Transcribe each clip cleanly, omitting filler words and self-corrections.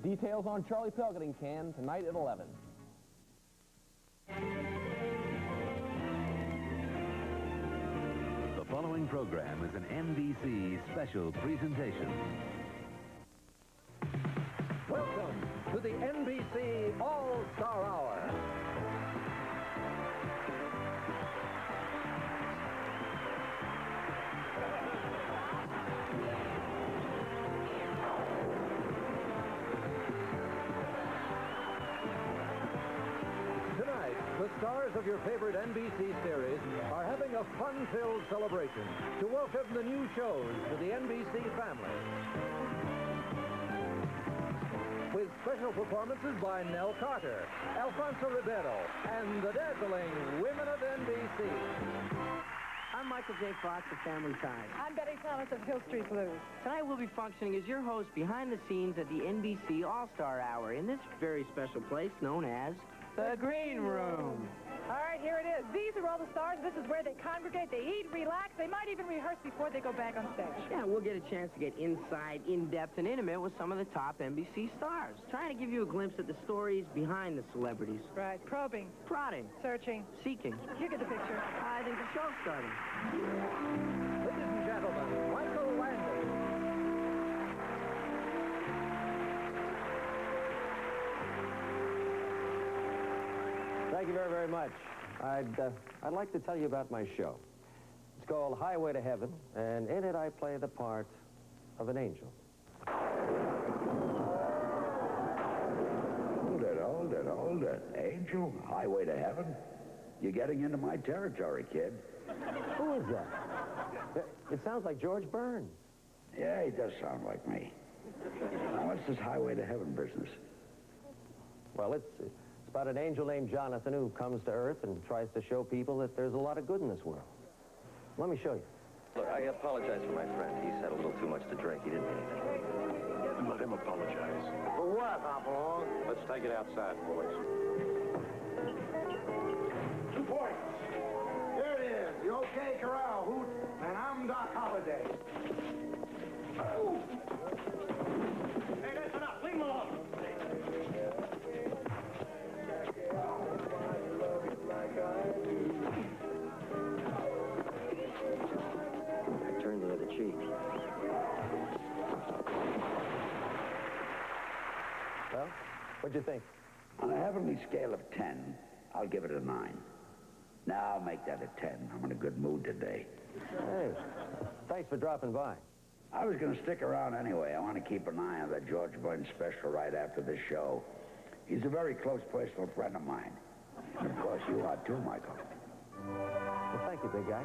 Details on Charlie Pilkington can tonight at 11. The following program is an NBC special presentation. Welcome to the NBC All-Star Hour. Tonight, the stars of your favorite NBC series are having a fun-filled celebration to welcome the new shows to the NBC family. With special performances by Nell Carter, Alfonso Ribeiro, and the dazzling Women of NBC. I'm Michael J. Fox of Family Ties. I'm Betty Thomas of Hill Street Blues. Tonight we'll be functioning as your host behind the scenes at the NBC All-Star Hour in this very special place known as the Green Room. All right, here it is. These are all the stars. This is where they congregate, they eat, relax. They might even rehearse before they go back on stage. Yeah, we'll get a chance to get inside, in-depth, and intimate with some of the top NBC stars. Trying to give you a glimpse at the stories behind the celebrities. Right, probing, Prodding. searching. Seeking. You get the picture. I think the show's starting. Ladies and gentlemen, Michael Langley. Thank you very, very much. I'd like to tell you about my show. It's called Highway to Heaven, and in it I play the part of an angel. Hold it. Angel, Highway to Heaven? You're getting into my territory, kid. Who is that? It sounds like George Burns. Yeah, he does sound like me. Now, what's this Highway to Heaven business? Well, it's about an angel named Jonathan who comes to Earth and tries to show people that there's a lot of good in this world. Let me show you. Look, I apologize for my friend. He's had a little too much to drink. He didn't mean anything. Let him apologize. For what, Hopalong? Let's take it outside, boys. 2 points. Here it is. The OK Corral Hoot, and I'm Doc Holliday. Oh. Hey, that's enough. Leave him alone. Turn the other cheek. Well, what'd you think? On a heavenly scale of 10, I'll give it a 9. Now I'll make that a 10. I'm in a good mood today. Hey, thanks for dropping by. I was going to stick around anyway. I want to keep an eye on that George Burns special right after this show. He's a very close personal friend of mine. And of course, you are too, Michael. Well, thank you, big guy.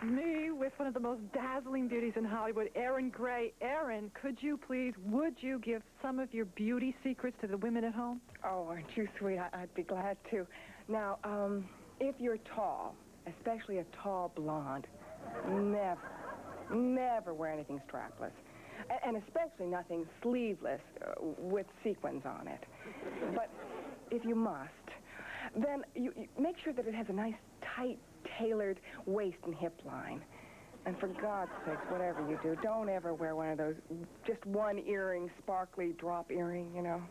Me with one of the most dazzling beauties in Hollywood, Erin Gray. Erin, would you give some of your beauty secrets to the women at home? Oh, aren't you sweet? I'd be glad to. Now, if you're tall, especially a tall blonde, never wear anything strapless. And especially nothing sleeveless with sequins on it. But if you must, then you make sure that it has a nice, tight, tailored waist and hip line. And for God's sakes, whatever you do, don't ever wear one of those just one earring, sparkly drop earring, you know.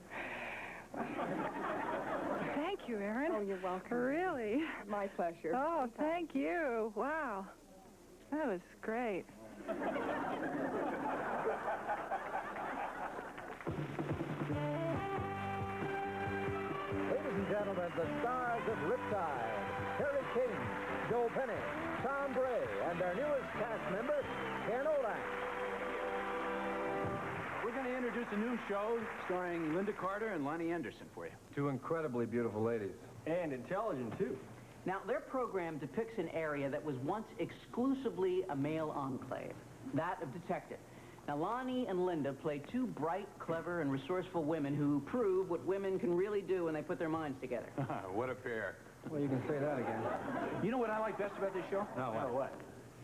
Thank you, Erin. Oh, you're welcome. Really? My pleasure. Oh, thank you. Wow. That was great. Ladies and gentlemen, the stars of Riptide, Terry King, Joe Penny, Tom Bray, and their newest cast member, Ken Odak. We're going to introduce a new show starring Linda Carter and Lonnie Anderson for you. 2 incredibly beautiful ladies. And intelligent, too. Now, their program depicts an area that was once exclusively a male enclave, that of Detective. Now, Lonnie and Linda play 2 bright, clever, and resourceful women who prove what women can really do when they put their minds together. What a pair. Well, you can say that again. You know what I like best about this show? No, what?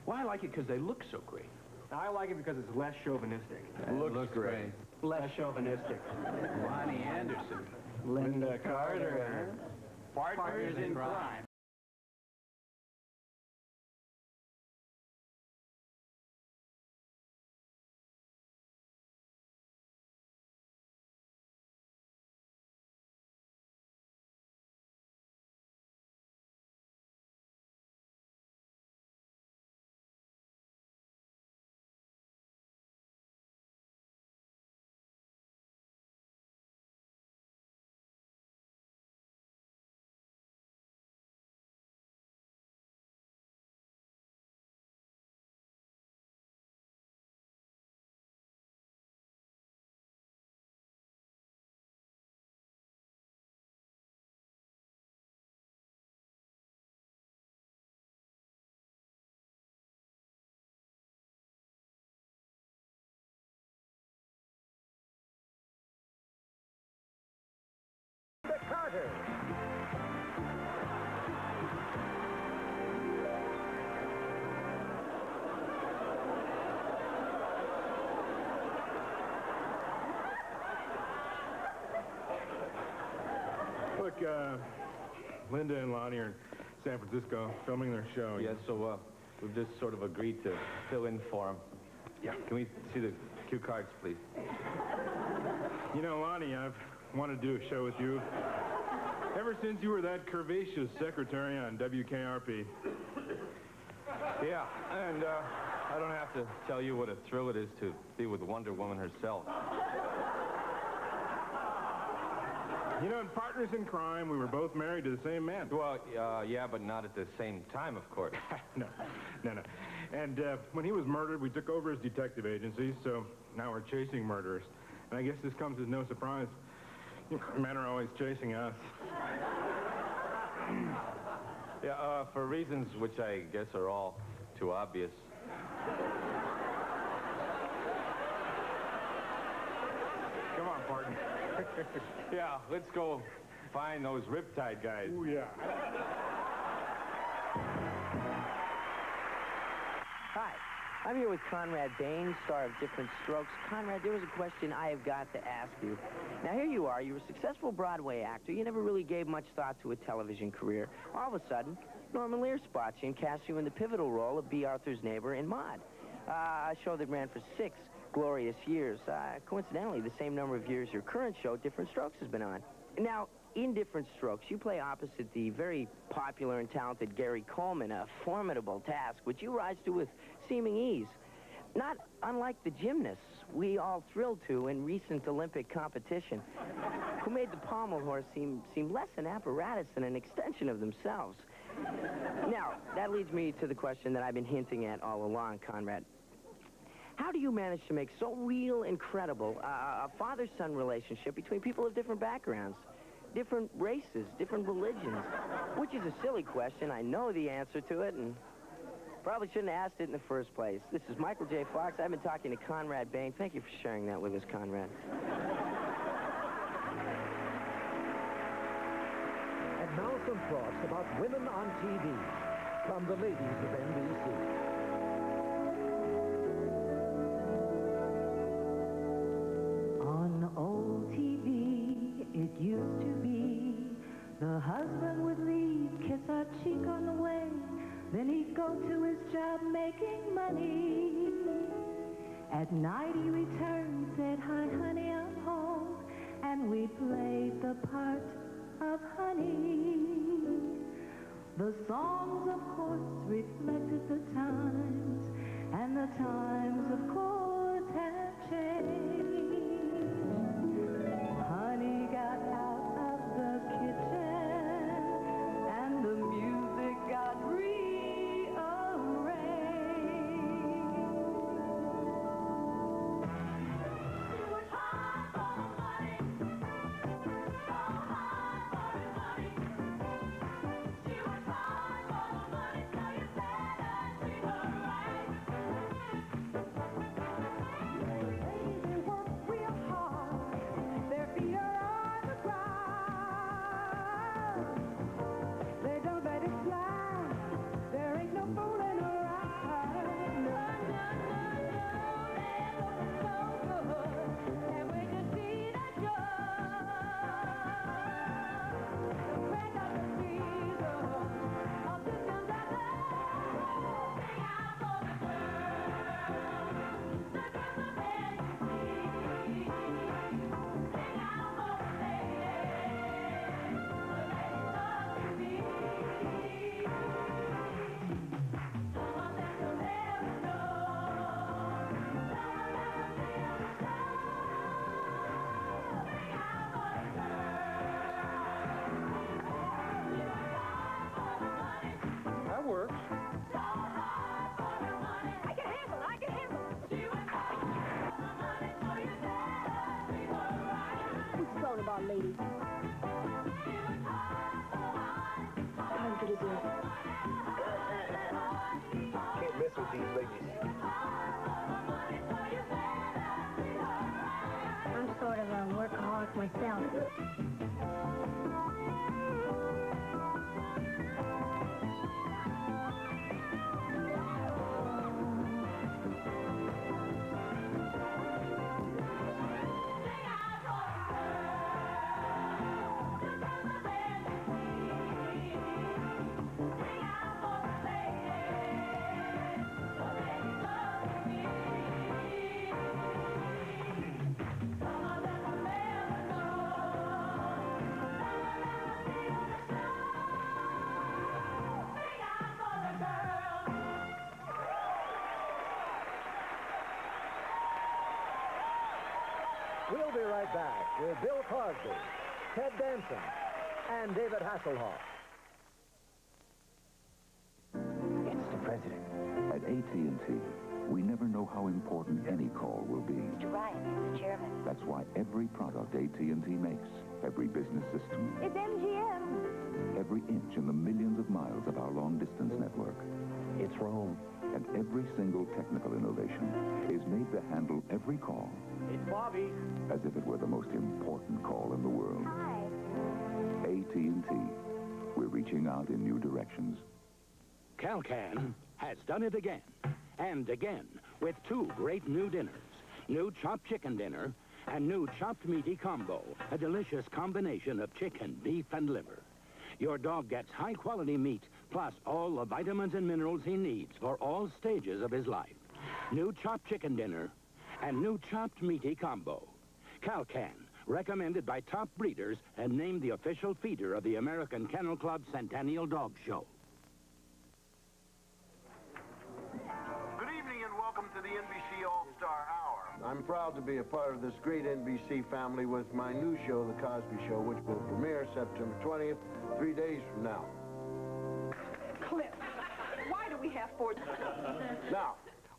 Well, I like it because they look so great. I like it because it's less chauvinistic. Looks great. Less chauvinistic. Lonnie Anderson. Linda Carter. Partners in crime. Linda and Lonnie are in San Francisco filming their show. Yes, so we've just sort of agreed to fill in for him. Yeah. Can we see the cue cards, please? You know, Lonnie, I've wanted to do a show with you ever since you were that curvaceous secretary on WKRP. Yeah, and I don't have to tell you what a thrill it is to be with Wonder Woman herself. You know, in Partners in Crime, we were both married to the same man. Well, yeah, but not at the same time, of course. No. And when he was murdered, we took over his detective agency, so now we're chasing murderers. And I guess this comes as no surprise. Men are always chasing us. Yeah, for reasons which I guess are all too obvious. Come on, partner. Yeah, let's go find those riptide guys. Ooh, yeah. Hi, I'm here with Conrad Bain, star of Different Strokes. Conrad, there was a question I have got to ask you. Now, here you are. You're a successful Broadway actor. You never really gave much thought to a television career. All of a sudden, Norman Lear spots you and casts you in the pivotal role of B. Arthur's neighbor in Maude, a show that ran for 6 glorious years. Coincidentally, the same number of years your current show, Different Strokes, has been on. Now, in Different Strokes, you play opposite the very popular and talented Gary Coleman, a formidable task, which you rise to with seeming ease. Not unlike the gymnasts we all thrilled to in recent Olympic competition, who made the pommel horse seem less an apparatus than an extension of themselves. Now, that leads me to the question that I've been hinting at all along, Conrad. How do you manage to make so real and credible a father-son relationship between people of different backgrounds, different races, different religions? Which is a silly question. I know the answer to it, and probably shouldn't have asked it in the first place. This is Michael J. Fox. I've been talking to Conrad Bain. Thank you for sharing that with us, Conrad. And now some thoughts about women on TV from the ladies of NBC. On old TV, it used to be the husband would leave, kiss her cheek on the way, then he'd go to his job making money. At night he returned, said, "Hi, honey, I'm home," and we played the part of honey. The songs, of course, reflected the times, and the times, of course, have changed. Honey got out of the kitchen, and the music got rearranged. She was hard for the money, so hard for the money. She was hard for the money, so you better treat her right. They work real hard, their feet are on the ground. They don't let it slide, there ain't no fooling around. No, they're looking so good, can't wait to see the show. The friend of the season, all systems are go. Sing out for the girls, the girls of NBC. Sing out for the ladies of TV. Some of them will never know, some will never feel the show. Sing out for the girls. That works. So hard for the money. I can handle it. She was hard for the money, so you better treat her right. What's going about, ladies? She was hard for money. How you gonna do it? Can't mess with these ladies. I'm sort of a workaholic myself. Sing out for the girls, the girls of right back with Bill Cosby, Ted Danson, and David Hasselhoff. It's the president. At AT&T, we never know how important any call will be. Mr. Ryan, the chairman. That's why every product AT&T makes, every business system, It's MGM. every inch in the millions of miles of our long-distance network, It's Rome. and every single technical innovation is made to handle every call It's Bobby. as if it were the most important call in the world. Hi. AT&T. We're reaching out in new directions. Calcan has done it again and again with two great new dinners. New chopped chicken dinner and new chopped meaty combo, a delicious combination of chicken, beef, and liver. Your dog gets high-quality meat, plus all the vitamins and minerals he needs for all stages of his life. New chopped chicken dinner and new chopped meaty combo. Calcan, recommended by top breeders and named the official feeder of the American Kennel Club Centennial Dog Show. Good evening and welcome to the NBC All-Star Hour. I'm proud to be a part of this great NBC family with my new show, The Cosby Show, which will premiere September 20th, 3 days from now. Cliff, why do we have 4... Now,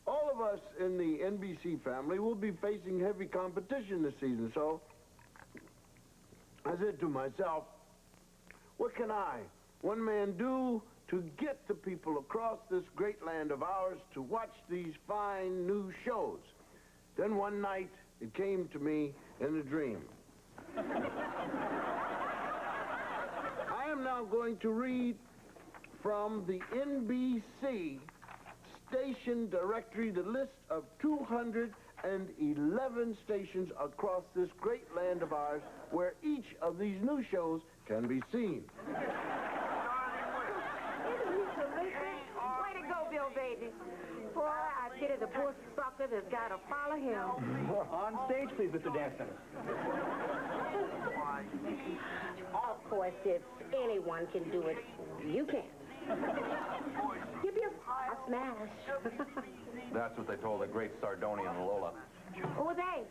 all of us in the NBC family will be facing heavy competition this season, so I said to myself, what can I, one man, do to get the people across this great land of ours to watch these fine new shows? Then one night, it came to me in a dream. I am now going to read from the NBC station directory the list of 211 stations across this great land of ours where each of these new shows can be seen. Isn't he terrific? Way to go, Bill Baby. Boy, I pity the poor sucker that's got to follow him. On stage, please, Mr. Danson. Of course, if anyone can do it, you can. Give you a smash. That's what they told the great Sardonian Lola. Who are they?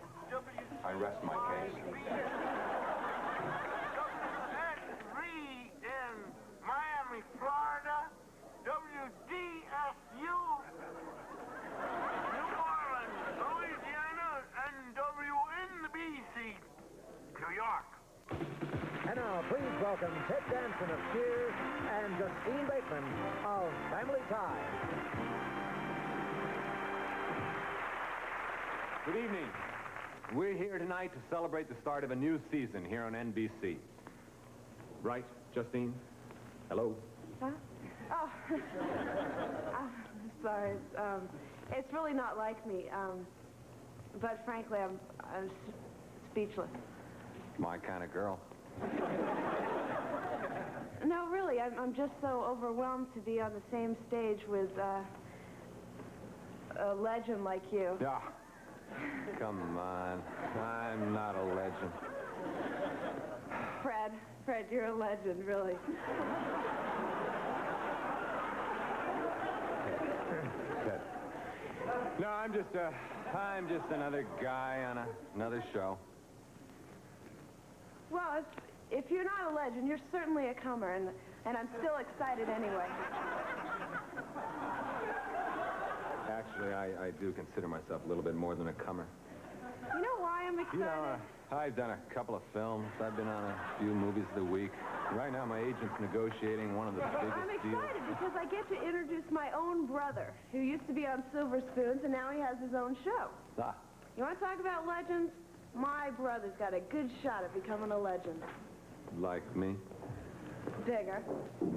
I rest my case. Reed in Miami, Florida, WDSU, New Orleans, Louisiana, and WNBC, New York. And now, please welcome Ted Danson of Cheers and Justine Bateman of Family Ties. Good evening. We're here tonight to celebrate the start of a new season here on NBC. Right, Justine? Hello? Huh? Oh. Sorry. It's really not like me. But frankly, I'm speechless. My kind of girl. No, really, I'm just so overwhelmed to be on the same stage with a legend like you. Yeah. Come on. I'm not a legend. Fred, you're a legend, really. No, I'm just another guy on another show. Well, if you're not a legend, you're certainly a comer, and I'm still excited anyway. Actually, I do consider myself a little bit more than a comer. You know why I'm excited? You know, I've done a couple of films. I've been on a few movies of the week. Right now, my agent's negotiating one of the biggest I'm deals. excited because I get to introduce my own brother, who used to be on Silver Spoons, and now he has his own show. Ah, You want to talk about legends? My brother's got a good shot at becoming a legend. like me? Bigger. Go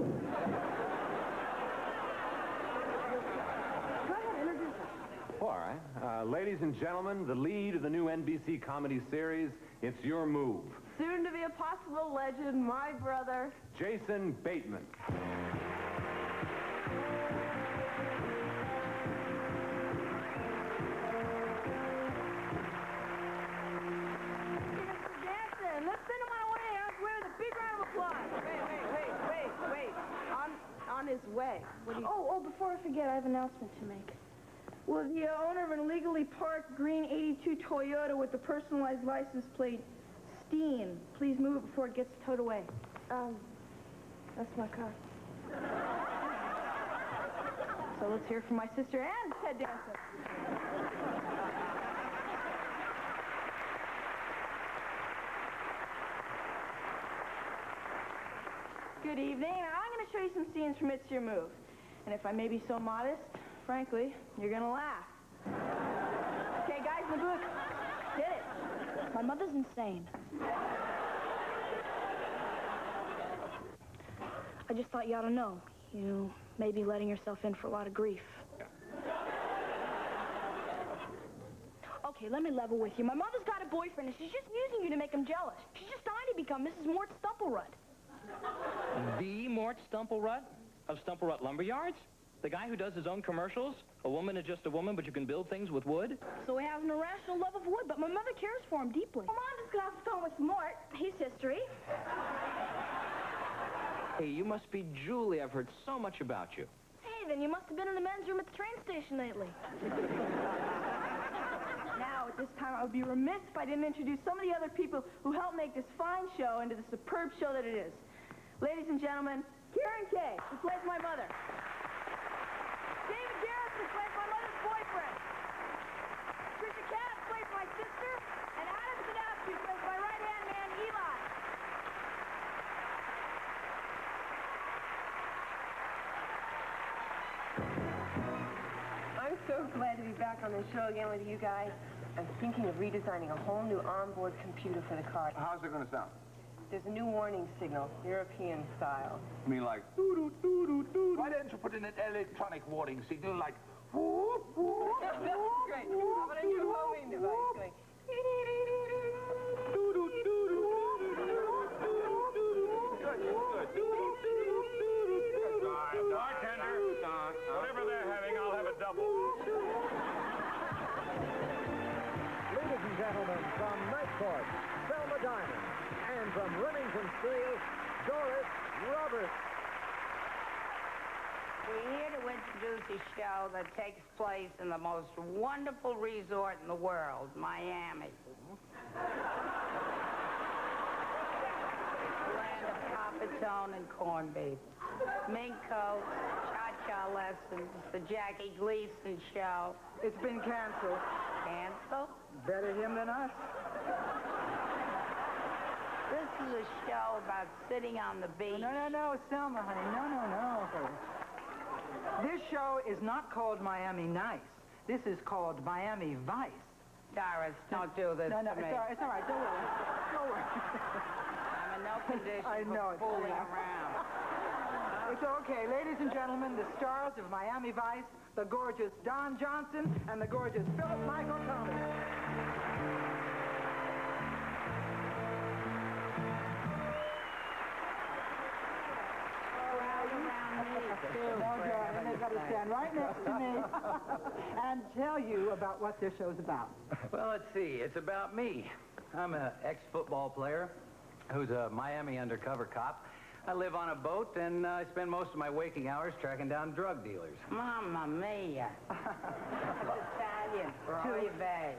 ahead, introduce him. All right. Ladies and gentlemen, the lead of the new NBC comedy series, It's Your Move. Soon to be a possible legend, my brother. Jason Bateman. Let's send him on away. I swear, a big round of applause. Wait. On his way. What do you... Oh, before I forget, I have an announcement to make. Will the owner of an illegally parked green 82 Toyota with the personalized license plate Steen please move it before it gets towed away? That's my car. So let's hear from my sister and Ted Danson. Good evening. Now I'm going to show you some scenes from It's Your Move. And if I may be so modest, frankly, you're going to laugh. Okay, guys in the booth, hit it. My mother's insane. I just thought you ought to know. You may be letting yourself in for a lot of grief. Okay, let me level with you. My mother's got a boyfriend, and she's just using you to make him jealous. She's just trying to become Mrs. Mort Stumpelrud. The Mort Stumpelrut of Stumpelrut Lumberyards? The guy who does his own commercials? A woman is just a woman, but you can build things with wood? So he has an irrational love of wood, but my mother cares for him deeply. Well, Mom just got off the phone with Mort. He's history. Hey, you must be Julie. I've heard so much about you. Hey, then you must have been in the men's room at the train station lately. Now, at this time, I would be remiss if I didn't introduce some of the other people who helped make this fine show into the superb show that it is. Ladies and gentlemen, Karen Kay, who plays my mother. David Garrison plays my mother's boyfriend. Trisha Katz plays my sister. And Adam Sadowski plays my right-hand man, Eli. I'm so glad to be back on the show again with you guys. I'm thinking of redesigning a whole new onboard computer for the car. How's it going to sound? There's a new warning signal, European style. You mean like, doo-doo-doo-doo-doo? Why didn't you put in an electronic warning signal like, whoop, whoop, That's great. How about a new homing device going? Bartender, whatever they're having, I'll have a double. Ladies and gentlemen, from Night Court, Selma Diamond, and from Remington Steel, Doris Roberts. We're here to introduce a show that takes place in the most wonderful resort in the world, Miami. Land of Papatone and corned beef. Mink coats, cha-cha lessons, the Jackie Gleason show. It's been canceled. Canceled? Better him than us. This is a show about sitting on the beach. No, Selma, honey. No. This show is not called Miami Nice. This is called Miami Vice. Doris, don't do this No, to me. it's all right. Don't worry. I'm in no condition I know for it's fooling enough. around. It's okay. Ladies and gentlemen, the stars of Miami Vice, the gorgeous Don Johnson and the gorgeous Philip Michael Thomas. Everybody stand right next to me and tell you about what this show's about. Well, let's see. It's about me. I'm an ex-football player who's a Miami undercover cop. I live on a boat, and I spend most of my waking hours tracking down drug dealers. Mamma mia. That's Italian for oy vey.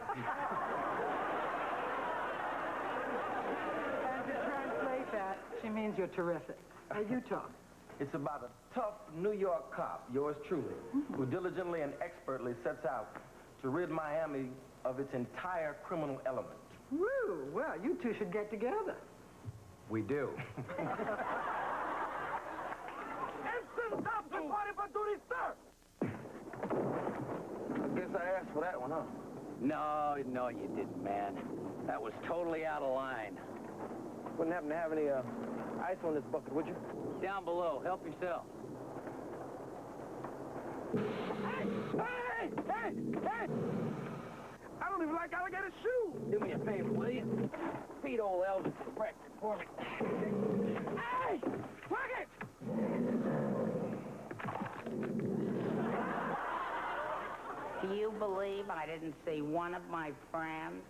And to translate that, she means you're terrific. Now, you talk. It's about a tough New York cop, yours truly, who diligently and expertly sets out to rid Miami of its entire criminal element. Woo! Well, you two should get together. We do. I guess I asked for that one, huh? No, you didn't, man. That was totally out of line. Wouldn't happen to have any ice on this bucket, would you? Down below. Help yourself. Hey! I don't even like alligator shoes. Do me a favor, will you? Feed old Elvis some breakfast for me. Hey! Plug it! Do you believe I didn't see one of my friends?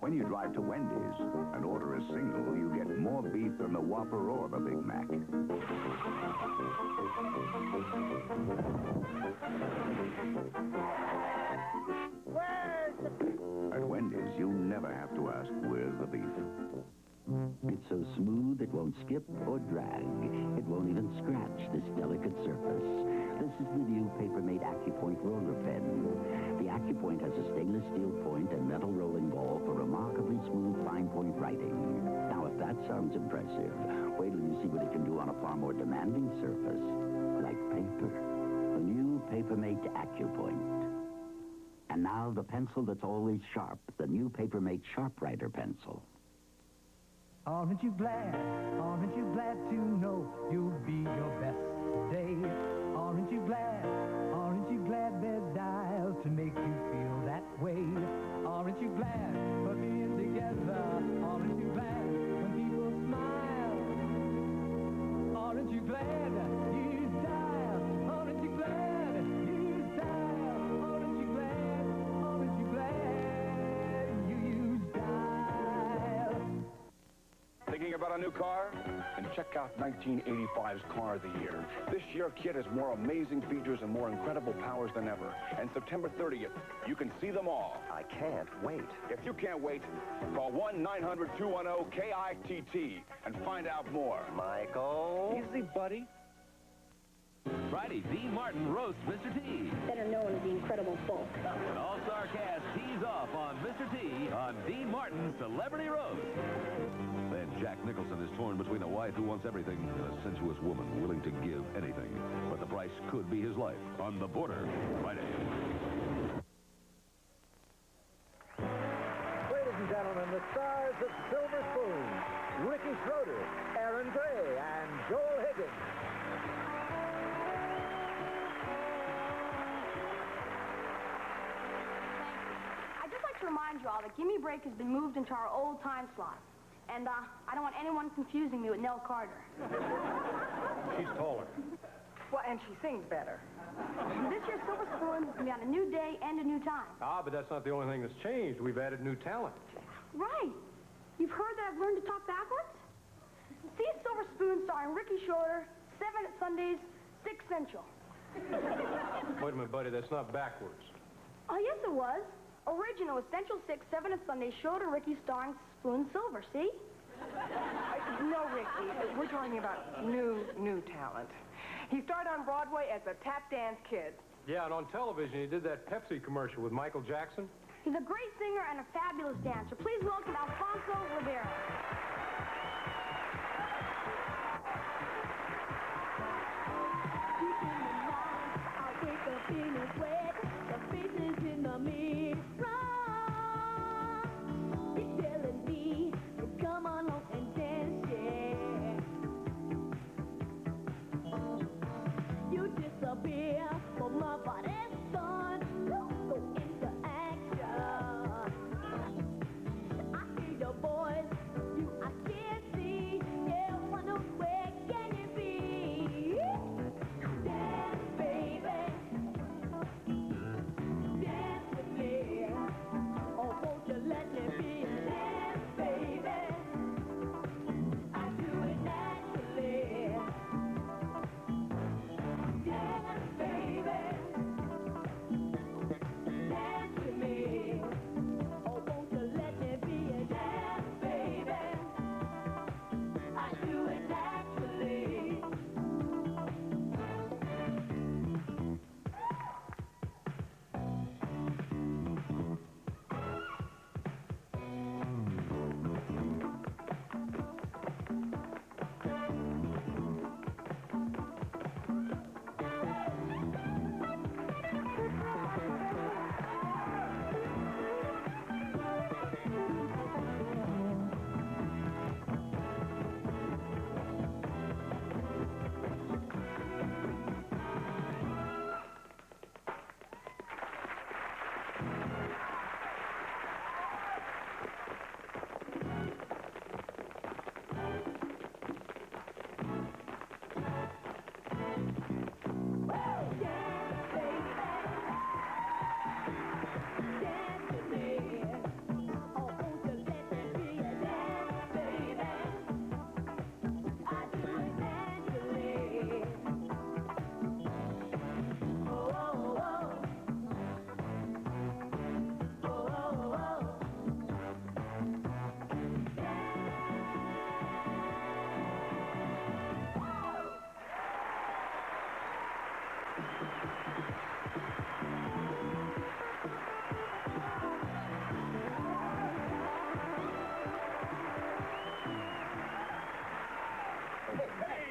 When you drive to Wendy's and order a single, you get more beef than the Whopper or the Big Mac. At Wendy's, you never have to ask, where's the beef? It's so smooth it won't skip or drag. It won't even scratch this delicate surface. This is the new Papermate AccuPoint roller pen. The AccuPoint has a stainless steel point and metal rolling ball for remarkably smooth fine point writing. Now, if that sounds impressive, wait till you see what it can do on a far more demanding surface, like paper. The new Papermate AccuPoint. And now the pencil that's always sharp, the new Papermate Sharp Writer pencil. Aren't you glad to know you'll be your best day? Aren't you glad they're dialed to make you feel that way? Aren't you glad for being together? Aren't you glad when people smile? Aren't you glad you dial? Aren't you glad you dial? Aren't you glad you use dial? Thinking about a new car? And check out 1985's Car of the Year. This year, Kit has more amazing features and more incredible powers than ever. And September 30th, you can see them all. I can't wait. If you can't wait, call 1-900-210-KITT and find out more. Michael? Easy, buddy. Friday, Dean Martin roasts Mr. T. Better known as the Incredible Hulk. An all-star cast tees off on Mr. T on Dean Martin's Celebrity Roast. Then Jack Nicholson is torn between a wife who wants everything and a sensuous woman willing to give anything. But the price could be his life. On The Border, Friday. Ladies and gentlemen, the stars of Silver Spoon, Ricky Schroeder, Aaron Gray, and Joel Higgins. I'd just like to remind you all that Gimme Break has been moved into our old time slot. And I don't want anyone confusing me with Nell Carter. She's taller. Well, and she sings better. This year's Silver Spoon will be on a new day and a new time. Ah, but that's not the only thing that's changed. We've added new talent. Right. You've heard that I've learned to talk backwards? See Silver Spoon starring Ricky Schroeder, 7 Sundays, 6 Central. Wait a minute, buddy. That's not backwards. Oh, yes, it was. Original was Central 6, 7 Sunday, Schroeder, Ricky starring Spoon Silver, see? No, Ricky, we're talking about new talent. He started on Broadway as a tap dance kid. Yeah, and on television, he did that Pepsi commercial with Michael Jackson. He's a great singer and a fabulous dancer. Please welcome Alfonso Rivera. I wake up feeling sweat, the faces in the mirror. It's telling me to come on home and dance, yeah. You disappear from my body's fun. Go into action. I hear your voice, you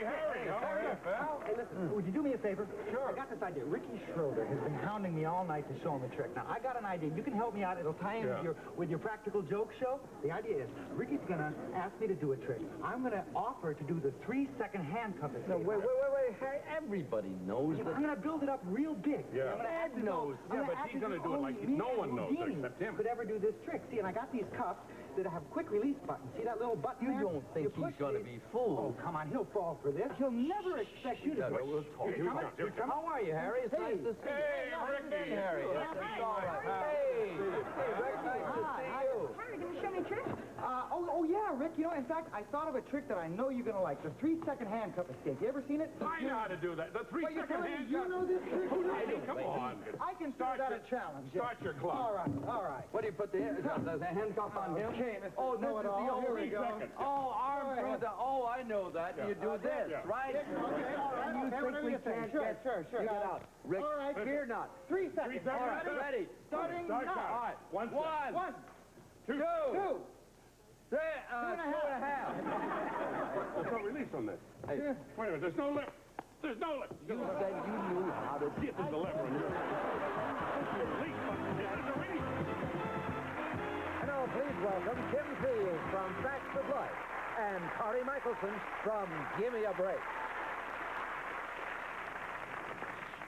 Harry. How are you, pal? Hey, listen, would you do me a favor? Sure. I got this idea. Ricky Schroeder has been hounding me all night to show him a trick. Now, I got an idea. You can help me out. It'll tie in with your practical joke show. The idea is, Ricky's going to ask me to do a trick. I'm going to offer to do the 3-second handcuff escape. No, wait. Harry, everybody knows that. I'm going to build it up real big. Yeah. I'm gonna act as knows. though- I'm Yeah, but act he's as gonna though do it like only me no one and knows Houdini except him. could ever do this trick. See, and I got these cuffs that have quick release buttons. See that little button there? You don't think You he's push going to these- be fooled? Oh, come on. He'll fall for this. He'll never expect you to do it. We'll talk. Here he comes. Here he comes. How are you, Harry? It's nice to see you. Hey, Ricky. Harry. It's all right. Hey, Rick, nice to see you. Harry, can you show me a trick? Oh, yeah, Rick. You know, in fact, I thought of a trick that I know you're going to like. The 3-second handcuff escape. You ever seen it? I know how to do that. The Well, you're 3-second telling me handcuff. you know this trick? Come on. I consider that a challenge. Start your clock. All right. What do you put the handcuff on him? Okay, Mr. Oh, this is the old... Here we go. Oh, arm through the... Oh, I know that. You do this, right? Okay, all right. You Okay, think whatever we you think. can't Sure, get... sure. You get out. Rick, All right. fear not. 3 seconds. All right, ready. Starting Start now. count. All right. One. 1, 2, 2 and a half. There's no release on this. Hey. Wait a minute. There's no lip. There's no lip. You said you knew how to... This is the lever. Release button. This is a release. And now please welcome Kim Fields from Facts of Life and Corey Michelson from Gimme a Break.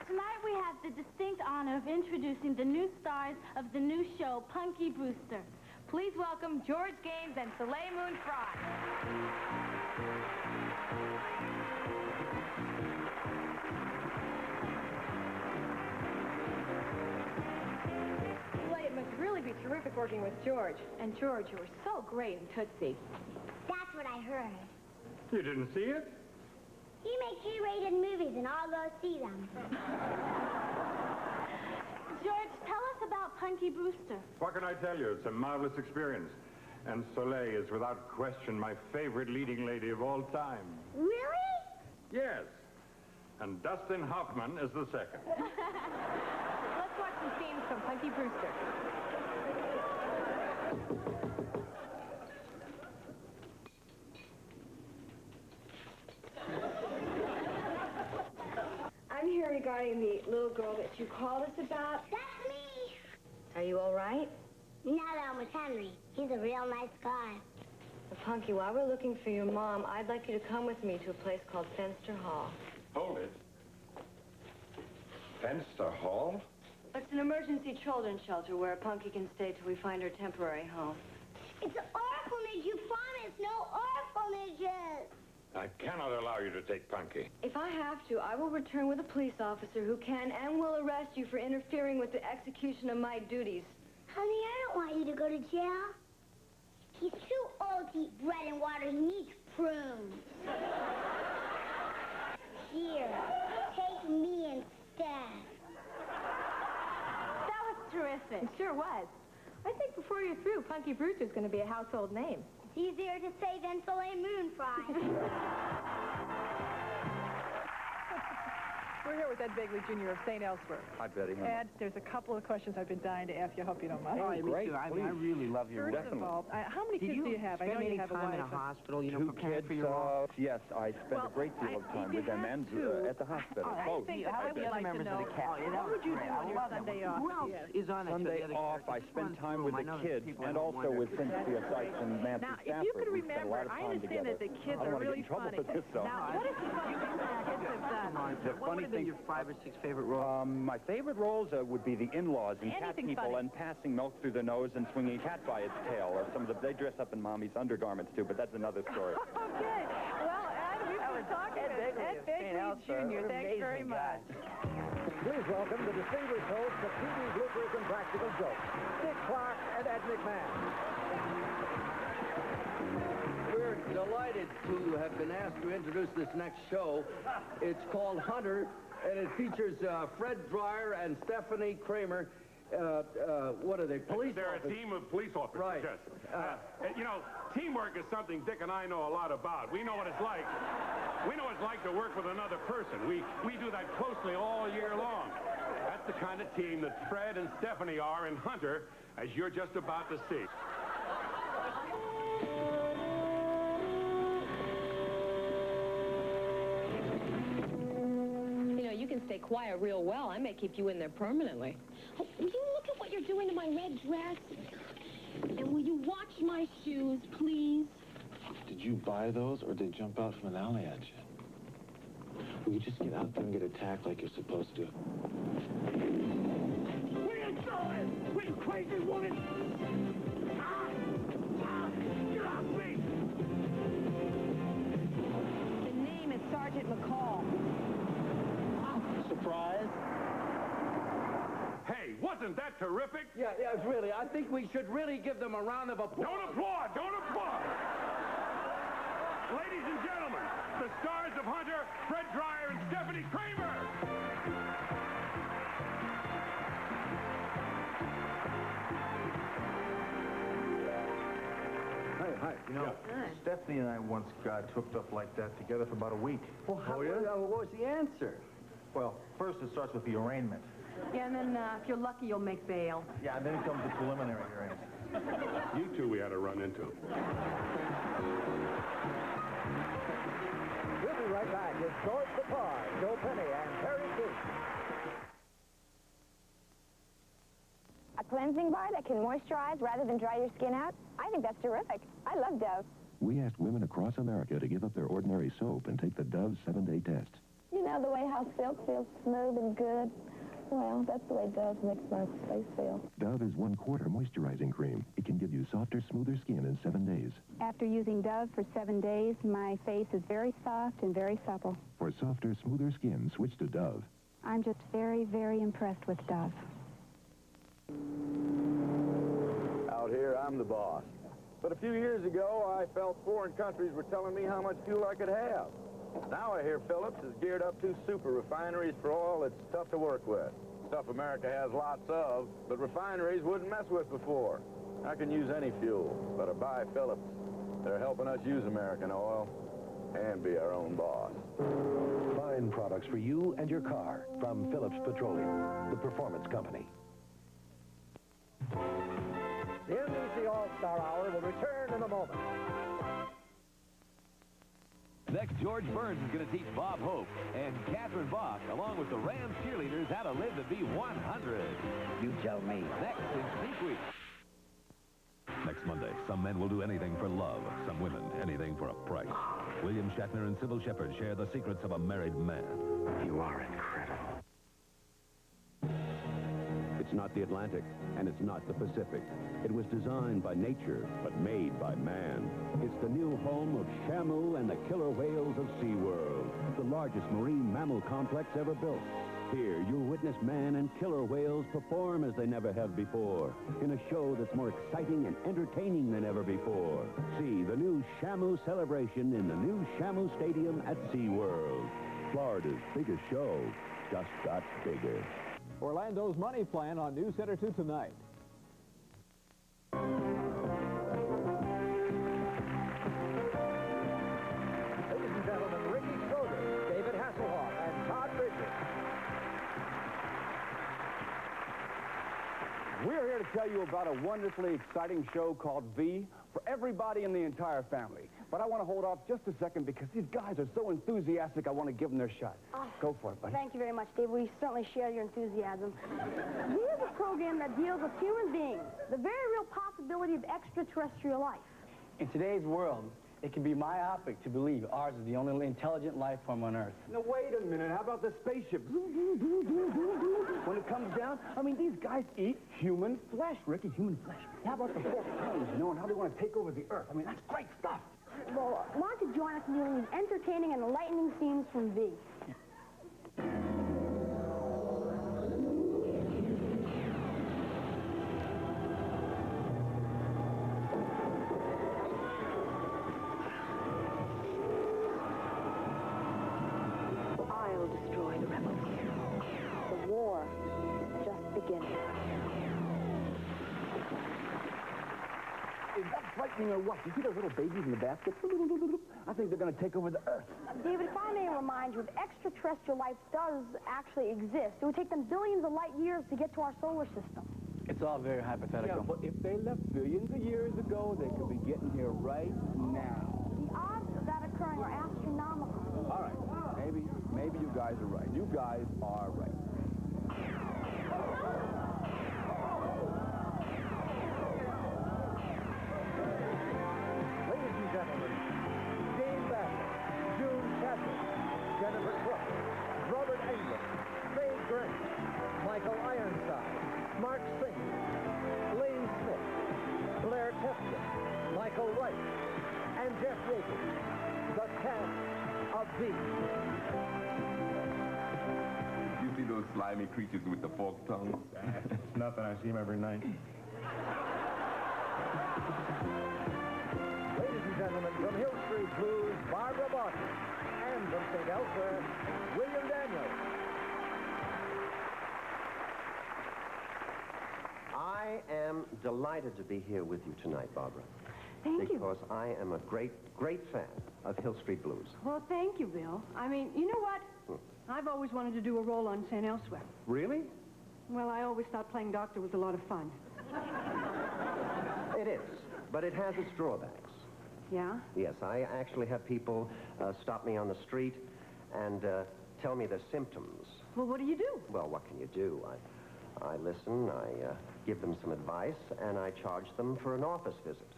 Tonight we have the distinct honor of introducing the new stars of the new show, Punky Brewster. Please welcome George Gaines and Soleil Moon Frye. Soleil, it must really be terrific working with George. And George, you were so great in Tootsie. That's what I heard. You didn't see it? He makes G-rated movies, and I'll go see them. George, tell us about Punky Brewster. What can I tell you? It's a marvelous experience. And Soleil is without question my favorite leading lady of all time. Really? Yes. And Dustin Hoffman is the second. Let's watch some scenes from Punky Brewster. I'm here regarding the little girl that you called us about. That's me. Are you all right? Now that I'm with Henry. He's a real nice guy. Punky, while we're looking for your mom, I'd like you to come with me to a place called Fenster Hall. Hold it. Fenster Hall? It's an emergency children's shelter where Punky can stay till we find her temporary home. It's an orphanage. You promised no orphanages. I cannot allow you to take Punky. If I have to, I will return with a police officer who can and will arrest you for interfering with the execution of my duties. Honey, I don't want you to go to jail. He's too old to eat bread and water. He needs prunes. Here, take me instead. That was terrific. It sure was. I think before you're through, Punky Brewster's going to be a household name. It's easier to say than Soleil Moon Frye. We're here with Ed Begley, Jr. of St. Elsewhere. Hi, Betty. Ed, there's a couple of questions I've been dying to ask you. I hope you don't mind. Oh, great. I really love your First of all, how many kids do you have? I know you have a wife. Hospital, you know, 2 preparing kids, for your role? yes, I spend a great deal of time with them and at the hospital. I think that I would like to know, what would you do on your Sunday off? Who else is on it? Sunday off, I spend time with the kids and also with Cynthia Sykes and Nancy Now, if Stafford. you could We spend a remember, lot of I time understand together. that the kids I don't are want to get really in trouble funny. for this, though. Now, what is the funniest thing the kids have done? The What funny would have been thing, your 5 or 6 favorite roles? my favorite roles would be the in-laws and cat Anything people funny. and passing milk through their nose and swinging a cat by its tail. Or some of they dress up in mommy's undergarments too, but that's another story. Okay. Well, Ed, we've been talking with Ed Begley, Jr. Thanks very much. Please welcome the distinguished hosts of TV Bloopers and Practical Jokes, Dick Clark and Ed McMahon. We're delighted to have been asked to introduce this next show. It's called Hunter, and it features Fred Dreyer and Stephanie Kramer. What are they? Police They're officers. a team of police officers. Right. Yes. You know, teamwork is something Dick and I know a lot about. We know what it's like. We know what it's like to work with another person. We do that closely all year long. That's the kind of team that Fred and Stephanie are in Hunter, as you're just about to see. choir real well. I may keep you in there permanently. Oh, will you look at what you're doing to my red dress? And will you watch my shoes, please? Did you buy those, or did they jump out from an alley at you? Will you just get out there and get attacked like you're supposed to? Where are you going? Where you crazy woman? Get off me! The name is Sergeant McCall. Surprise? Hey, wasn't that terrific? Yeah, really. I think we should really give them a round of applause. Don't applaud! Don't applaud! Ladies and gentlemen, the stars of Hunter, Fred Dreyer, and Stephanie Kramer! Hi. You know, Stephanie and I once got hooked up like that together for about a week. Well, what was the answer? Well, first it starts with the arraignment. Yeah, and then if you're lucky, you'll make bail. Yeah, and then comes the preliminary hearings. You two we had to run into. We'll be right back with George Papar, Joe Penny, and Terry Keith. A cleansing bar that can moisturize rather than dry your skin out? I think that's terrific. I love Dove. We asked women across America to give up their ordinary soap and take the Dove 7-day test. You know the way how silk feels smooth and good? Well, that's the way Dove makes my face feel. Dove is 1/4 moisturizing cream. It can give you softer, smoother skin in 7 days. After using Dove for 7 days, my face is very soft and very supple. For softer, smoother skin, switch to Dove. I'm just very, very impressed with Dove. Out here, I'm the boss. But a few years ago, I felt foreign countries were telling me how much fuel I could have. Now I hear Phillips has geared up 2 super refineries for oil that's tough to work with. Stuff America has lots of, but refineries wouldn't mess with before. I can use any fuel. Better buy Phillips. They're helping us use American oil and be our own boss. Fine products for you and your car from Phillips Petroleum, the performance company. The NBC All-Star Hour will return in a moment. Next, George Burns is going to teach Bob Hope and Catherine Bach, along with the Rams cheerleaders, how to live to be 100. You tell me. Next in Sneak Week. Next Monday, some men will do anything for love. Some women, anything for a price. William Shatner and Sybil Shepherd share the secrets of a married man. You are incredible. It's not the Atlantic, and it's not the Pacific. It was designed by nature, but made by man. It's the new home of Shamu and the killer whales of SeaWorld, the largest marine mammal complex ever built. Here, you'll witness man and killer whales perform as they never have before, in a show that's more exciting and entertaining than ever before. See the new Shamu celebration in the new Shamu Stadium at SeaWorld. Florida's biggest show just got bigger. Orlando's Money Plan on News Center 2 tonight. Ladies and gentlemen, Ricky Schroeder, David Hasselhoff, and Todd Bridges. We're here to tell you about a wonderfully exciting show called V for everybody in the entire family. But I want to hold off just a second because these guys are so enthusiastic, I want to give them their shot. Go for it, buddy. Thank you very much, Dave. We certainly share your enthusiasm. Here's a program that deals with human beings, the very real possibility of extraterrestrial life. In today's world, it can be myopic to believe ours is the only intelligent life form on Earth. Now, wait a minute. How about the spaceship? When it comes down, I mean, these guys eat human flesh, Ricky, human flesh. How about the 4 planes, you know, and how they want to take over the Earth? I mean, that's great stuff. Well, why don't you join us in viewing these entertaining and enlightening scenes from V? I'll destroy the rebels. The war is just beginning. Is that frightening or what? You see those little babies in the basket? I think they're going to take over the Earth. David, if I may remind you, if extraterrestrial life does actually exist, it would take them billions of light years to get to our solar system. It's all very hypothetical. Yeah, but if they left billions of years ago, they could be getting here right now. The odds of that occurring are astronomical. All right, maybe you guys are right. You You guys are right. Ladies and gentlemen, Jane Bassett, June Chadwick, Jennifer Crook, Robert Englund, Faye Grant, Michael Ironside, Mark Singer, Lane Smith, Blair Tefton, Michael Wright, and Jeff Yates, the cast of V. You see those slimy creatures with the forked tongues? It's nothing. I see him every night. Ladies and gentlemen, from Hill Street Blues, Barbara Barton, and from St. Elsewhere, William Daniels. I am delighted to be here with you tonight, Barbara. Thank you. Because I am a great, great fan of Hill Street Blues. Well, thank you, Bill. I mean, you know what? I've always wanted to do a role on St. Elsewhere. Really? Well, I always thought playing doctor was a lot of fun. It is, but it has its drawbacks. Yeah? Yes, I actually have people stop me on the street and tell me their symptoms. Well, what do you do? Well, what can you do? I listen, I give them some advice, and I charge them for an office visit.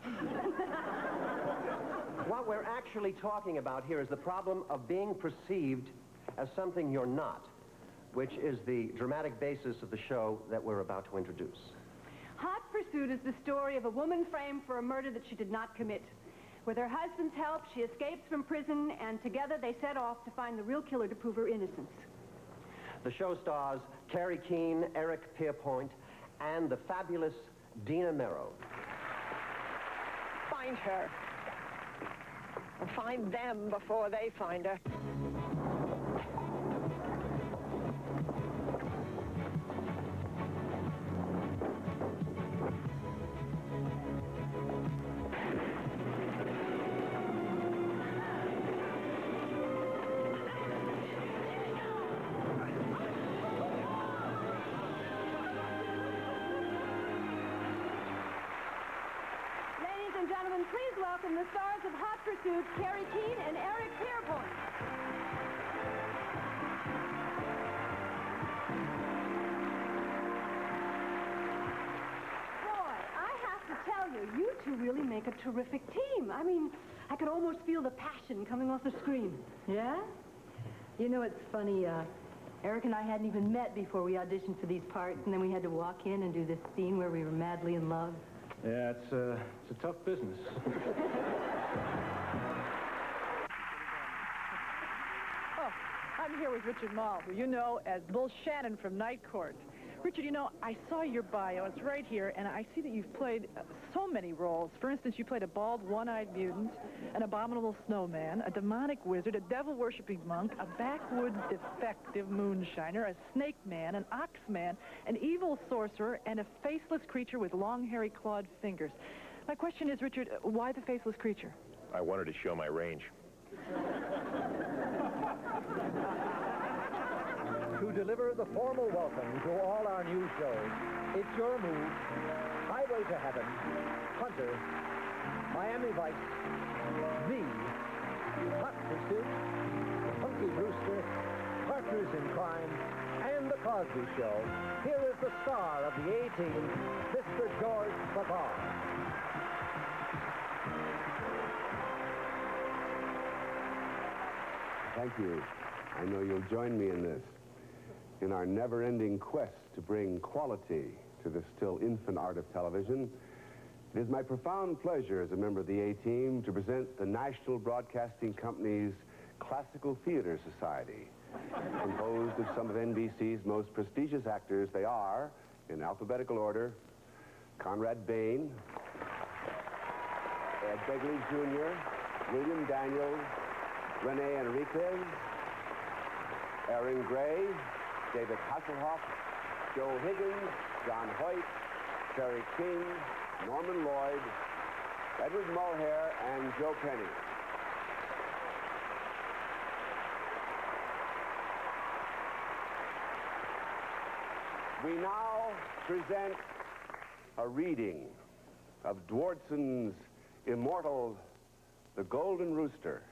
What we're actually talking about here is the problem of being perceived as something you're not, which is the dramatic basis of the show that we're about to introduce. Hot Pursuit is the story of a woman framed for a murder that she did not commit. With her husband's help, she escapes from prison, and together they set off to find the real killer to prove her innocence. The show stars Carrie Keane, Eric Pierpoint, and the fabulous Dina Merrow. Find her. Or find them before they find her. Ladies and gentlemen, please welcome the stars of Hot Pursuit, Carrie Keane and Eric Pierpoint. Boy, I have to tell you, you two really make a terrific team. I mean, I could almost feel the passion coming off the screen. Yeah? You know, it's funny, Eric and I hadn't even met before we auditioned for these parts, and then we had to walk in and do this scene where we were madly in love. Yeah, it's a tough business. Oh, I'm here with Richard Mall, who you know as Bull Shannon from Night Court. Richard, you know, I saw your bio. It's right here, and I see that you've played so many roles. For instance, you played a bald, one-eyed mutant, an abominable snowman, a demonic wizard, a devil-worshipping monk, a backwoods defective moonshiner, a snake man, an ox man, an evil sorcerer, and a faceless creature with long, hairy, clawed fingers. My question is, Richard, why the faceless creature? I wanted to show my range. To deliver the formal welcome to all our new shows, It's Your Move, Highway to Heaven, Hunter, Miami Vice, V, Hot Pursuit, Punky Brewster, Partners in Crime, and The Cosby Show, here is the star of the A-Team, Mr. George Papar. Thank you. I know you'll join me in this, in our never-ending quest to bring quality to the still infant art of television. It is my profound pleasure as a member of the A-Team to present the National Broadcasting Company's Classical Theater Society. Composed of some of NBC's most prestigious actors, they are, in alphabetical order, Conrad Bain, Ed Begley Jr., William Daniels, Rene Enriquez, Aaron Gray, David Hasselhoff, Joe Higgins, John Hoyt, Terry King, Norman Lloyd, Edward Mulhare, and Joe Penny. We now present a reading of Dwardson's immortal The Golden Rooster,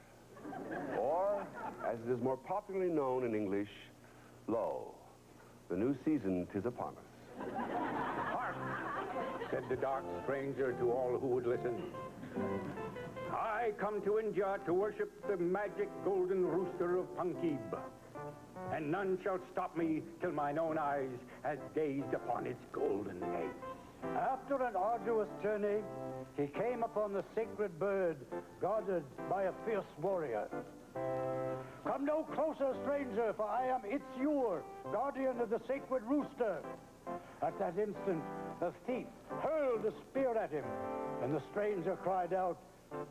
or, as it is more popularly known in English, Lo, the new season 'tis upon us. Hark, said the dark stranger to all who would listen. I come to India to worship the magic golden rooster of Pankib. And none shall stop me till mine own eyes has gazed upon its golden eggs. After an arduous journey, he came upon the sacred bird, guarded by a fierce warrior. Come no closer, stranger, for I am Itzur, guardian of the sacred rooster. At that instant, the thief hurled a spear at him, and the stranger cried out,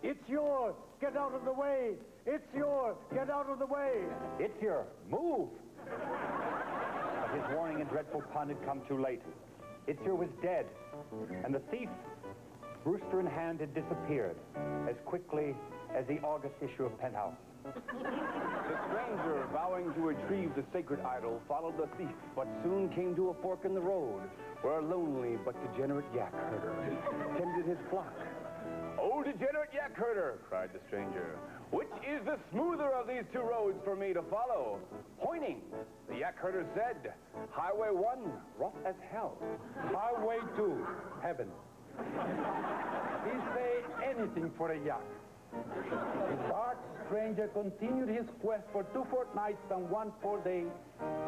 Itzur, get out of the way! Itzur, get out of the way! Itzur, move! But his warning and dreadful pun had come too late. Itzur was dead, and the thief, rooster in hand, had disappeared as quickly as the August issue of Penthouse. The stranger, vowing to retrieve the sacred idol, followed the thief, but soon came to a fork in the road, where a lonely but degenerate yak herder tended his flock. "Oh, degenerate yak herder," cried the stranger, "which is the smoother of these two roads for me to follow?" Pointing, the yak herder said, "Highway 1, rough as hell. Highway 2, heaven." He say anything for a yak. The dark stranger continued his quest for 2 fortnights and 1 full day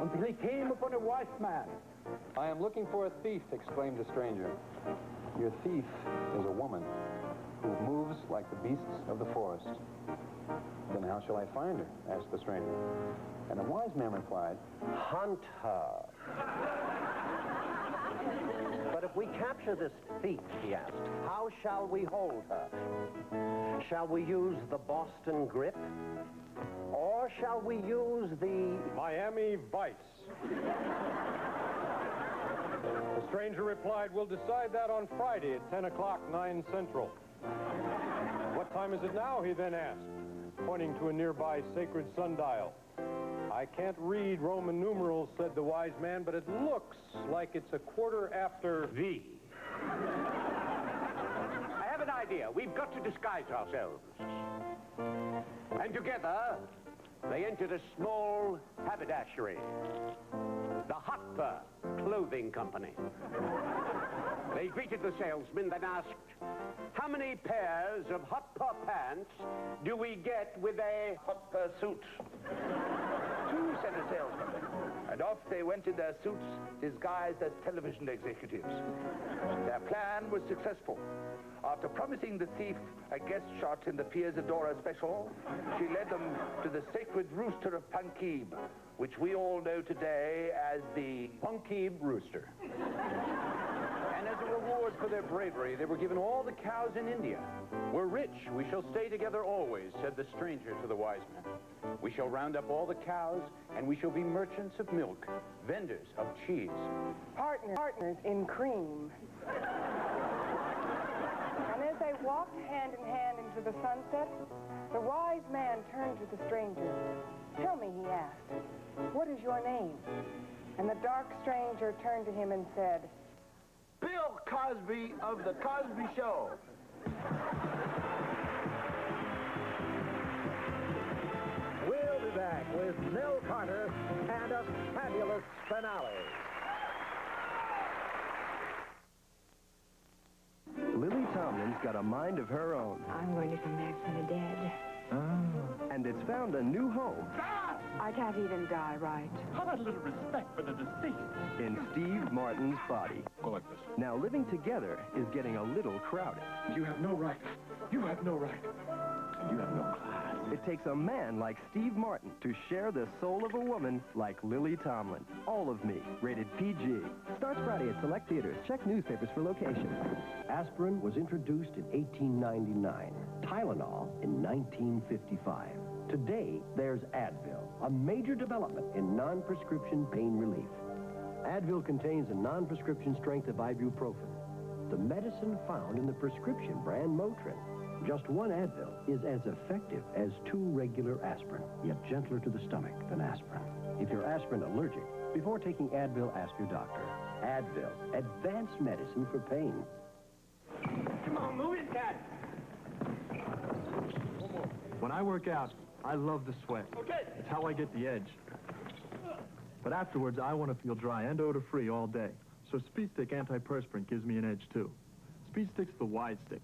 until he came upon a wise man. I am looking for a thief, exclaimed the stranger. Your thief is a woman who moves like the beasts of the forest. Then how shall I find her? Asked the stranger. And the wise man replied, Hunt her. But if we capture this thief, he asked, how shall we hold her? Shall we use the Boston grip? Or shall we use the Miami Vice? The stranger replied, we'll decide that on Friday at 10 o'clock, 9 Central. What time is it now, he then asked, pointing to a nearby sacred sundial. I can't read Roman numerals, said the wise man, but it looks like it's a quarter after V. I have an idea. We've got to disguise ourselves. And together, they entered a small haberdashery, the Hotpa Clothing Company. They greeted the salesman, then asked, how many pairs of Hotpa pants do we get with a Hotpa suit? 2, said the salesman. And off they went in their suits, disguised as television executives. Their plan was successful. After promising the thief a guest shot in the Piers Adora special, she led them to the sacred rooster of Pankib, which we all know today as the Pankib Rooster. And as a reward for their bravery, they were given all the cows in India. We're rich. We shall stay together always, said the stranger to the wise man. We shall round up all the cows, and we shall be merchants of milk, vendors of cheese. Partners in cream. And as they walked hand in hand into the sunset, the wise man turned to the stranger. Tell me, he asked, what is your name? And the dark stranger turned to him and said, Bill Cosby of The Cosby Show. We'll be back with Nell Carter and a fabulous finale. Lily Tomlin's got a mind of her own. I'm going to come back from the dead. Oh. And it's found a new home. I can't even die right. How about a little respect for the deceased? In Steve Martin's body. Go like this. Now, living together is getting a little crowded. You have no right. You have no right. You have no class. It takes a man like Steve Martin to share the soul of a woman like Lily Tomlin. All of Me, rated PG. Starts Friday at select theaters. Check newspapers for location. Aspirin was introduced in 1899. Tylenol in 1955. Today, there's Advil, a major development in non-prescription pain relief. Advil contains a non-prescription strength of ibuprofen, the medicine found in the prescription brand Motrin. Just one Advil is as effective as 2 regular aspirin, yet gentler to the stomach than aspirin. If you're aspirin allergic, before taking Advil, ask your doctor. Advil, advanced medicine for pain. Come on, move it, Cat. When I work out, I love the sweat. Okay. It's how I get the edge. But afterwards, I want to feel dry and odor-free all day. So Speed Stick Antiperspirant gives me an edge, too. Speed Stick's the wide stick.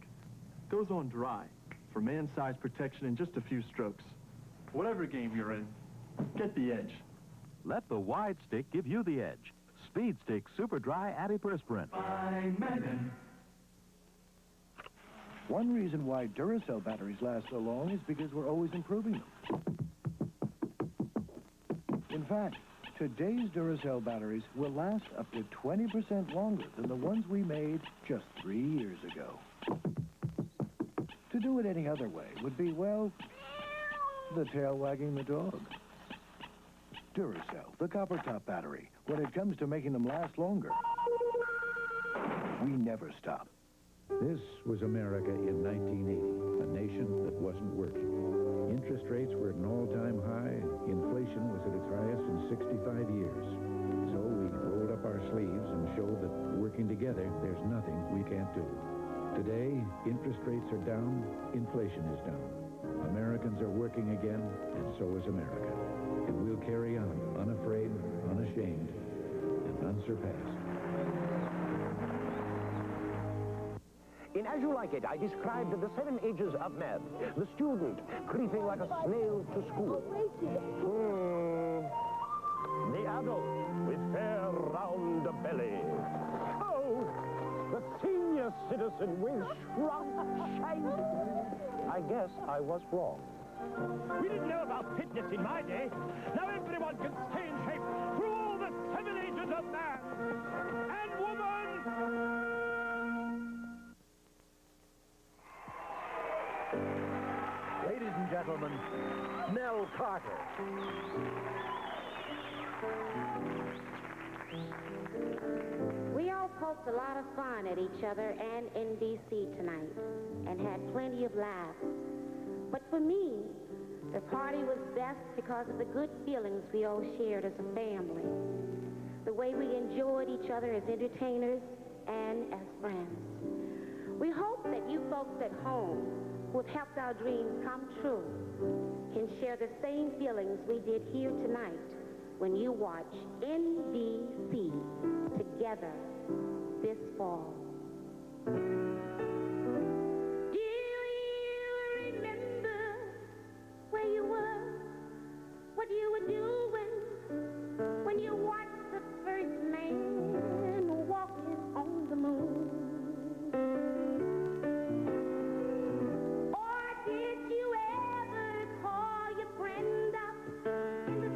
Goes on dry for man-sized protection in just a few strokes. Whatever game you're in, get the edge. Let the wide stick give you the edge. Speed Stick Super Dry Antiperspirant. By Megan. One reason why Duracell batteries last so long is because we're always improving them. In fact, today's Duracell batteries will last up to 20% longer than the ones we made just 3 years ago. To do it any other way would be, well, the tail wagging the dog. Duracell, the copper top battery. When it comes to making them last longer, we never stop. This was America in 1980, a nation that wasn't working. Interest rates were at an all-time high, inflation was at its highest in 65 years. So we rolled up our sleeves and showed that working together, there's nothing we can't do. Today, interest rates are down, inflation is down. Americans are working again, and so is America. And we'll carry on, unafraid, unashamed, and unsurpassed. In As You Like It, I described the 7 ages of man. The student creeping like a snail to school. The adult with fair round belly. Oh, the senior citizen with shrunk shank. I guess I was wrong. We didn't know about fitness in my day. Now everyone can stay in shape through all the 7 ages of man and woman. Ladies and gentlemen, Nell Carter. We all poked a lot of fun at each other and NBC tonight and had plenty of laughs. But for me, the party was best because of the good feelings we all shared as a family. The way we enjoyed each other as entertainers and as friends. We hope that you folks at home who have helped our dreams come true can share the same feelings we did here tonight when you watch NBC together this fall. Do you remember where you were, what you were doing when you watched the first man walking on the moon? Of the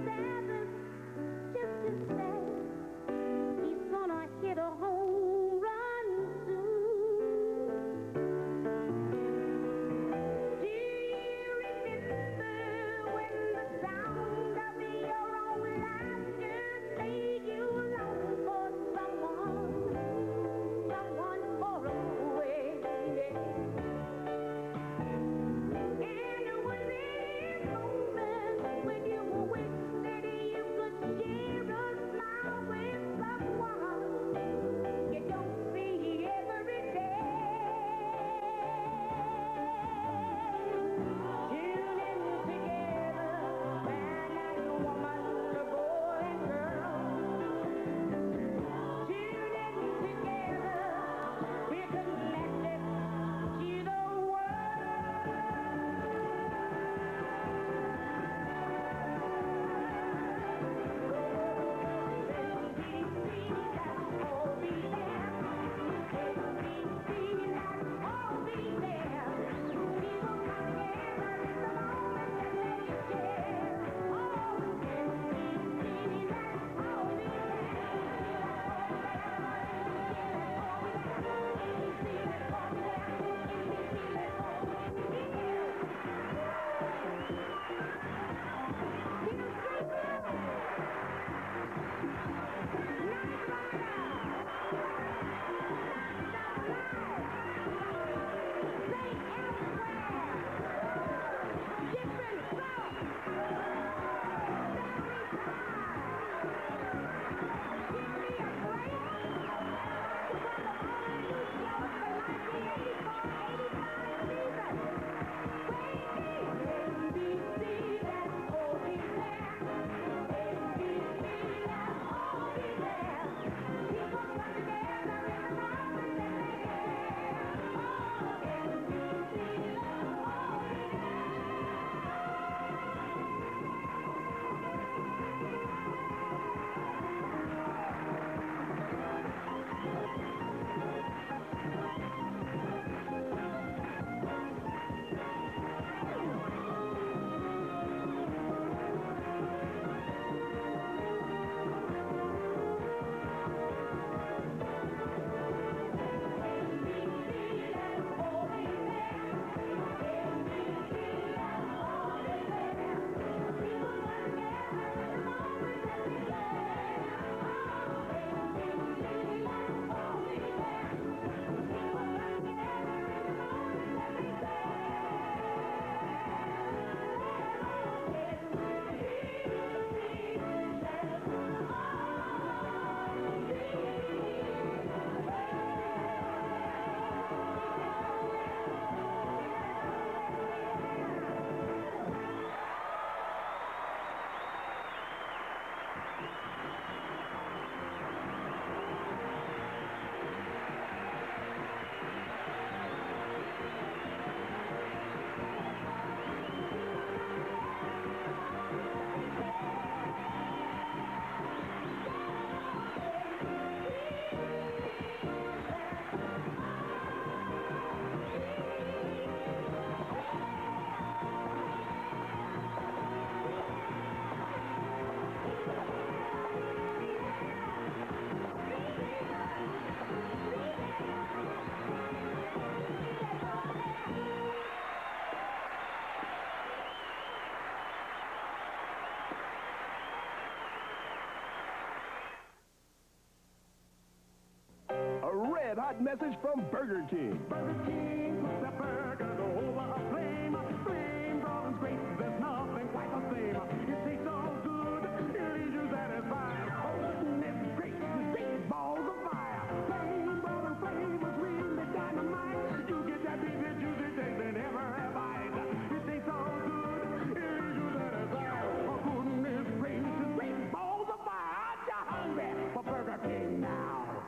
A red-hot message from Burger King. Burger King puts that burger over a flame. Flame brown's great, there's nothing quite the same. It tastes so good, it leaves you satisfied. Oh, it's great, great balls of fire. Flame brown flavors really dynamite. You get that beefy, juicy taste in every bite. It tastes so good, it leaves you satisfied. Oh, goodness gracious, great balls of fire. Aren't you hungry for Burger King now?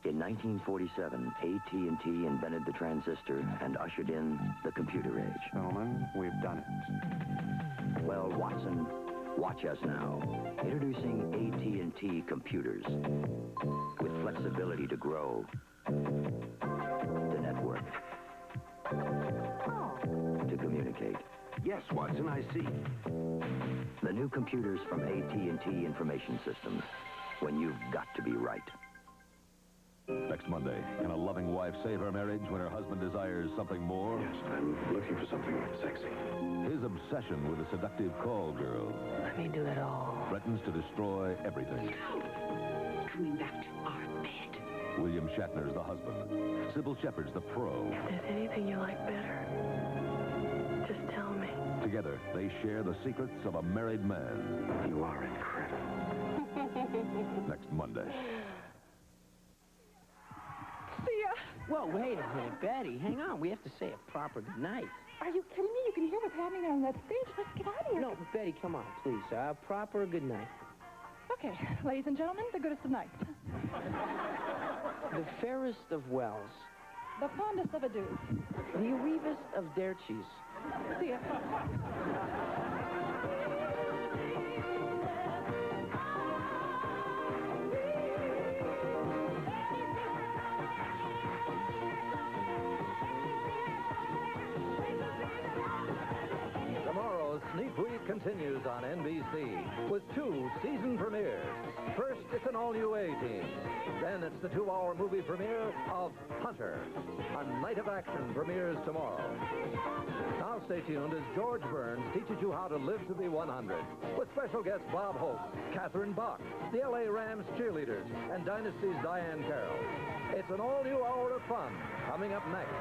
In 1947, AT&T invented the transistor and ushered in the computer age. Gentlemen, we've done it. Well, Watson, watch us now. Introducing AT&T computers with flexibility to grow, to network, to communicate. Yes, Watson, I see. The new computers from AT&T Information Systems, when you've got to be right. Next Monday, can a loving wife save her marriage when her husband desires something more? Yes, I'm looking for something sexy. His obsession with a seductive call girl Let me do it all. threatens to destroy everything. Coming back to our bed. William Shatner's the husband. Sybil Shepherd's the pro. If there's anything you like better, just tell me. Together, they share the secrets of a married man. You are incredible. Next Monday. See ya. Well, wait a minute, Betty. Hang on. We have to say a proper goodnight. Are you kidding me? You can hear what's happening on that stage. Let's get out of here. No, Betty, come on, please. A proper goodnight. Okay, ladies and gentlemen, the goodest of nights. The fairest of wells. The fondest of adieux. The weavest of derchies. See ya. Tomorrow's Sneak Week continues on NBC with 2 season premieres. First, it's an all-new A-Team. Then it's the 2-hour movie premiere of Hunter. A Night of Action premieres tomorrow. Now stay tuned as George Burns teaches you how to live to be 100 with special guests Bob Hope, Catherine Bach, the L.A. Rams cheerleaders, and Dynasty's Diane Carroll. It's an all-new hour of fun coming up next.